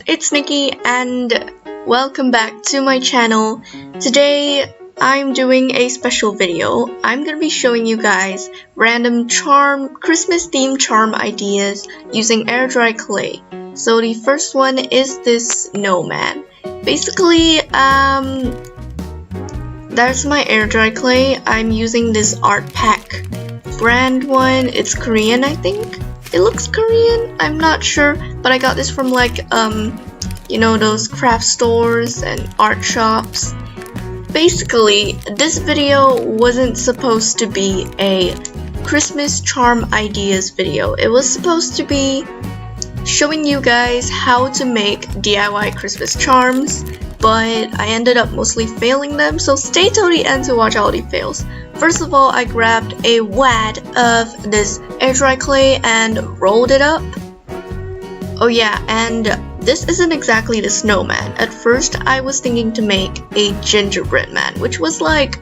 it's Nikki and welcome back to my channel. Today I'm doing a special video. I'm gonna be showing you guys random Christmas themed charm ideas using air dry clay. So the first one is this snowman. Basically, that's my air dry clay. I'm using this Art Pack brand one. It's Korean, I think. It looks Korean, I'm not sure, but I got this from like, you know, those craft stores and art shops. Basically, this video wasn't supposed to be a Christmas charm ideas video. It was supposed to be showing you guys how to make DIY Christmas charms, but I ended up mostly failing them, so stay till the end to watch all the fails. First of all, I grabbed a wad of this air dry clay and rolled it up. Oh yeah, and this isn't exactly the snowman. At first, I was thinking to make a gingerbread man, which was like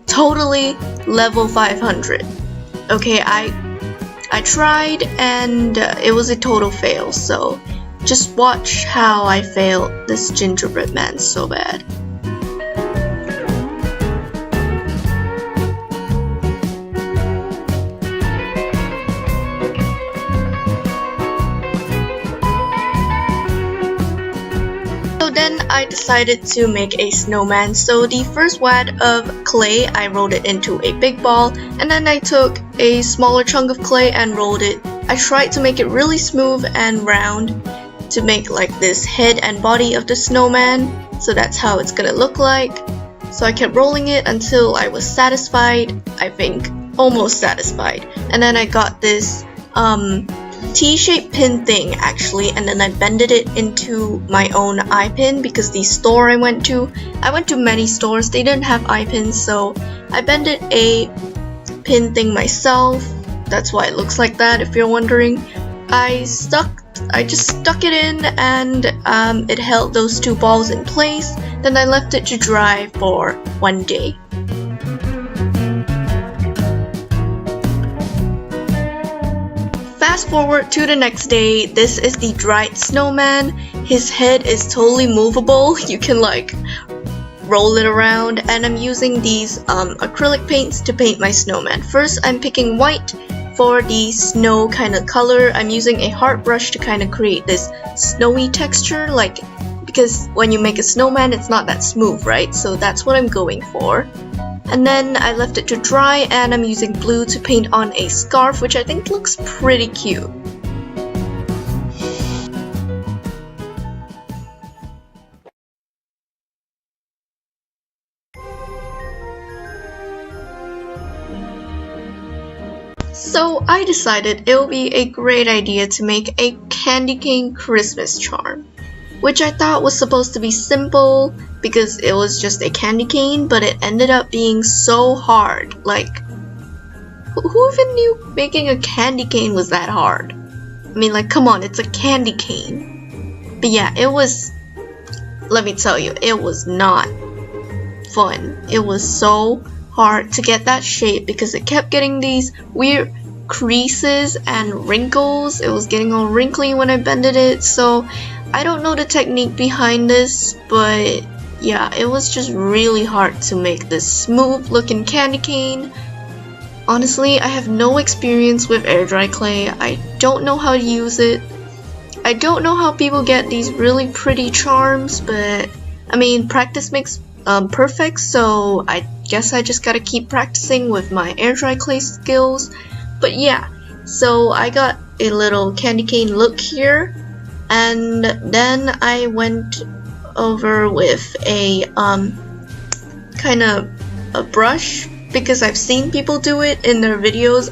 totally level 500. Okay, I tried and it was a total fail, so just watch how I failed this gingerbread man so bad. So then I decided to make a snowman. So the first wad of clay, I rolled it into a big ball, and then I took a smaller chunk of clay and rolled it. I tried to make it really smooth and round to make like this head and body of the snowman. So that's how it's gonna look like. So I kept rolling it until I was satisfied, I think, almost satisfied. And then I got this T-shaped pin thing actually, and then I bended it into my own eye pin because the store I went to many stores, they didn't have eye pins, so I bended a pin thing myself. That's why it looks like that, if you're wondering. I just stuck it in and it held those two balls in place. Then I left it to dry for one day. Fast forward to the next day. This is the dried snowman. His head is totally movable. You can like roll it around, and I'm using these acrylic paints to paint my snowman. First, I'm picking white for the snow kind of color. I'm using a hard brush to kind of create this snowy texture, like, because when you make a snowman it's not that smooth, right? So that's what I'm going for. And then I left it to dry, and I'm using blue to paint on a scarf, which I think looks pretty cute. So I decided it would be a great idea to make a candy cane Christmas charm, which I thought was supposed to be simple because it was just a candy cane, but it ended up being so hard. Like, who even knew making a candy cane was that hard? I mean, like, come on, it's a candy cane. But yeah, it was, let me tell you, it was not fun. It was so hard to get that shape because it kept getting these weird creases and wrinkles. It was getting all wrinkly when I bended it, so I don't know the technique behind this, but yeah, it was just really hard to make this smooth looking candy cane. Honestly, I have no experience with air dry clay. I don't know how to use it. I don't know how people get these really pretty charms, but I mean, practice makes perfect, so I guess I just gotta keep practicing with my air dry clay skills. But yeah, so I got a little candy cane look here, and then I went over with a kind of a brush because I've seen people do it in their videos.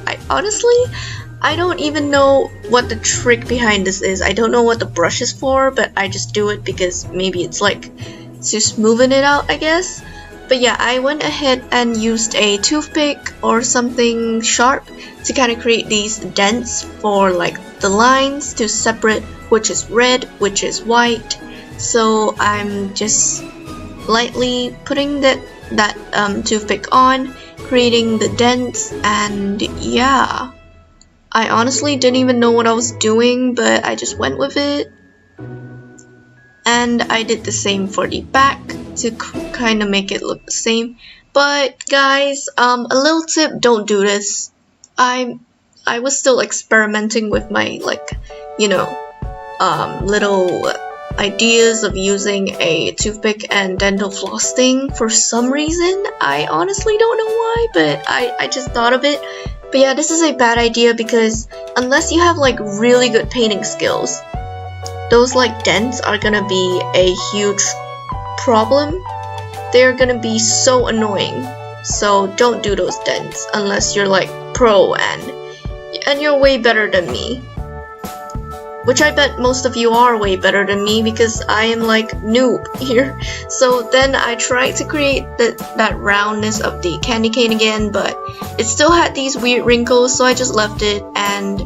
I don't even know what the trick behind this is. I don't know what the brush is for, but I just do it because maybe it's like to smoothen it out, I guess. But yeah, I went ahead and used a toothpick or something sharp to kind of create these dents for like the lines to separate which is red, which is white. So I'm just lightly putting that toothpick on, creating the dents, and yeah. I honestly didn't even know what I was doing, but I just went with it. and I did the same for the back to kind of make it look the same. But guys, a little tip, don't do this. I was still experimenting with my, like, you know, little ideas of using a toothpick and dental flossing for some reason. I honestly don't know why, but I just thought of it. But yeah, this is a bad idea because unless you have like really good painting skills, those like dents are gonna be a huge problem. They're gonna be so annoying. So don't do those dents unless you're like pro and you're way better than me. Which I bet most of you are way better than me because I am like noob here. So then I tried to create that roundness of the candy cane again, but it still had these weird wrinkles, so I just left it and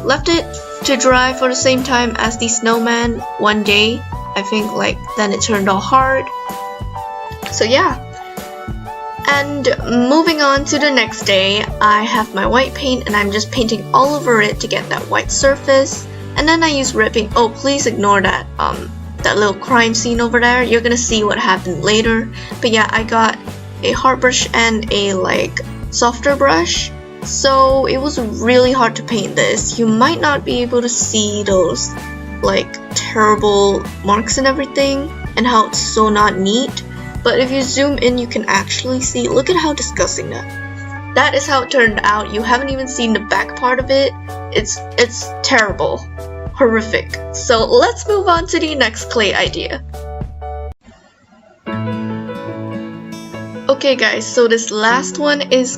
left it to dry for the same time as the snowman one day. I think like then it turned all hard. So yeah. And moving on to the next day, I have my white paint and I'm just painting all over it to get that white surface. And then I use red paint. Oh, please ignore that that little crime scene over there. You're gonna see what happened later. But yeah, I got a hard brush and a like softer brush. So it was really hard to paint this. You might not be able to see those like terrible marks and everything and how it's so not neat. But if you zoom in, you can actually see. Look at how disgusting that is how it turned out. You haven't even seen the back part of it. It's terrible. Horrific. So let's move on to the next clay idea. Okay guys, so this last one is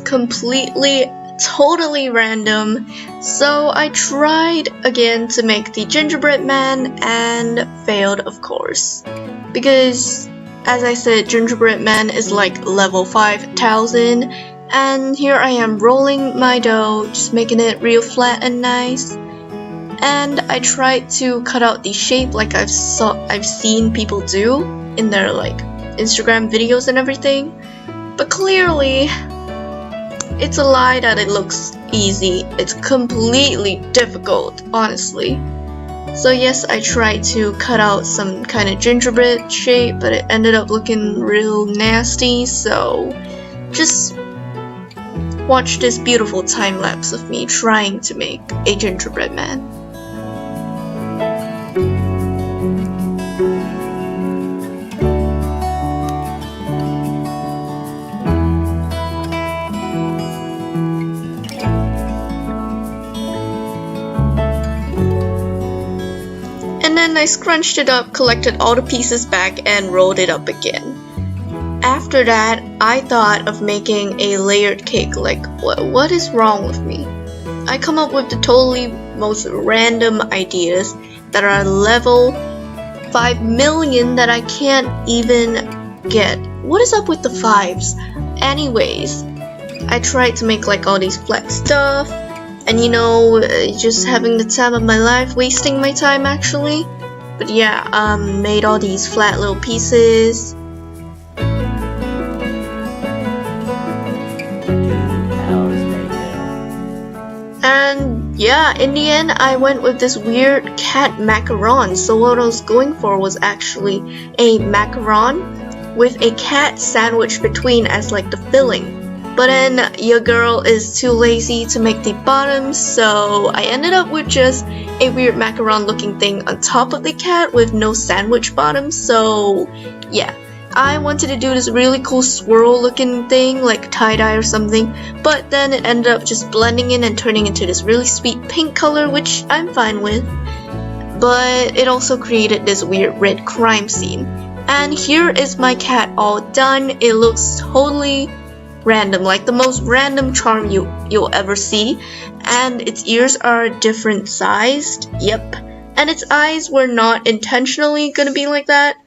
totally random. So I tried again to make the gingerbread man and failed, of course. Because as I said, gingerbread man is like level 5000. And here I am rolling my dough, just making it real flat and nice. And I tried to cut out the shape like I've seen people do in their like Instagram videos and everything. But clearly, it's a lie that it looks easy. It's completely difficult, honestly. So yes, I tried to cut out some kind of gingerbread shape, but it ended up looking real nasty. So just watch this beautiful time lapse of me trying to make a gingerbread man. And then I scrunched it up, collected all the pieces back, and rolled it up again. After that, I thought of making a layered cake. Like, what is wrong with me? I come up with the totally most random ideas that are level 5 million that I can't even get. What is up with the fives? Anyways, I tried to make like all these flat stuff, and you know, just having the time of my life, wasting my time actually. But yeah, made all these flat little pieces. And yeah, in the end, I went with this weird cat macaron. So what I was going for was actually a macaron with a cat sandwich between as like the filling. But then your girl is too lazy to make the bottom, so I ended up with just a weird macaron looking thing on top of the cat with no sandwich bottom. So yeah, I wanted to do this really cool swirl looking thing like tie-dye or something, but then it ended up just blending in and turning into this really sweet pink color, which I'm fine with. But it also created this weird red crime scene. And here is my cat all done. It looks totally random, like the most random charm you'll ever see. And its ears are different sized. Yep. And its eyes were not intentionally gonna be like that.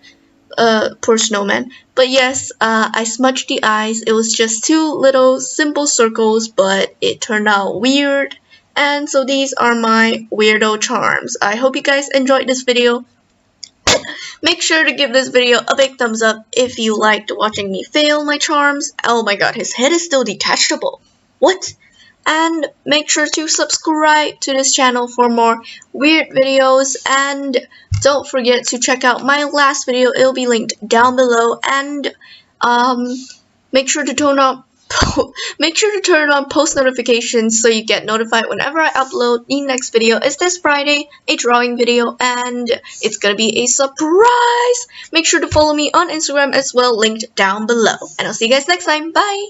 Poor snowman. But yes, I smudged the eyes. It was just two little simple circles, but it turned out weird. And so these are my weirdo charms. I hope you guys enjoyed this video. Make sure to give this video a big thumbs up if you liked watching me fail my charms. Oh my god, his head is still detachable. What? and make sure to subscribe to this channel for more weird videos, and don't forget to check out my last video. It'll be linked down below, and make sure to turn on post notifications so you get notified whenever I upload. The next video is this Friday, a drawing video, and it's gonna be a surprise. Make sure to follow me on Instagram as well, linked down below. And I'll see you guys next time. Bye!